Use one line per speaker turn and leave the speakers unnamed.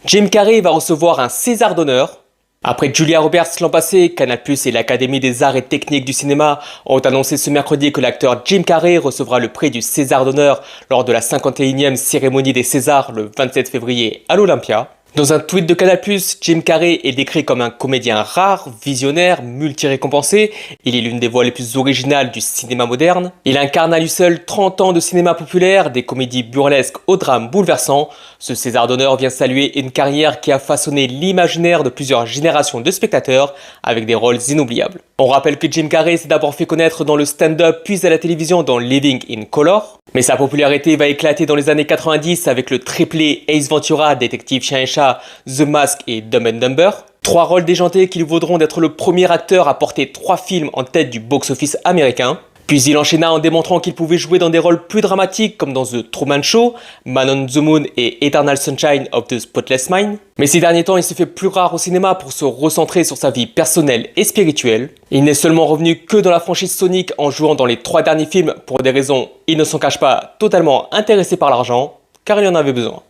Jim Carrey va recevoir un César d'honneur. Après que Julia Roberts l'an passé, Canal+ et l'Académie des arts et techniques du cinéma ont annoncé ce mercredi que l'acteur Jim Carrey recevra le prix du César d'honneur lors de la 51e cérémonie des Césars le 27 février à l'Olympia. Dans un tweet de Canal+, Jim Carrey est décrit comme un comédien rare, visionnaire, multi-récompensé. Il est l'une des voix les plus originales du cinéma moderne. Il incarne à lui seul 30 ans de cinéma populaire, des comédies burlesques au drame bouleversant. Ce César d'honneur vient saluer une carrière qui a façonné l'imaginaire de plusieurs générations de spectateurs avec des rôles inoubliables. On rappelle que Jim Carrey s'est d'abord fait connaître dans le stand-up puis à la télévision dans Living in Color. Mais sa popularité va éclater dans les années 90 avec le triplé Ace Ventura, Détective Chien et Chat, The Mask et Dumb and Dumber. 3 rôles déjantés qui lui vaudront d'être le premier acteur à porter 3 films en tête du box-office américain. Puis il enchaîna en démontrant qu'il pouvait jouer dans des rôles plus dramatiques comme dans The Truman Show, Man on the Moon et Eternal Sunshine of the Spotless Mind. Mais ces derniers temps, il se fait plus rare au cinéma pour se recentrer sur sa vie personnelle et spirituelle. Il n'est seulement revenu que dans la franchise Sonic en jouant dans les 3 derniers films pour des raisons, il ne s'en cache pas, totalement intéressé par l'argent, car il en avait besoin.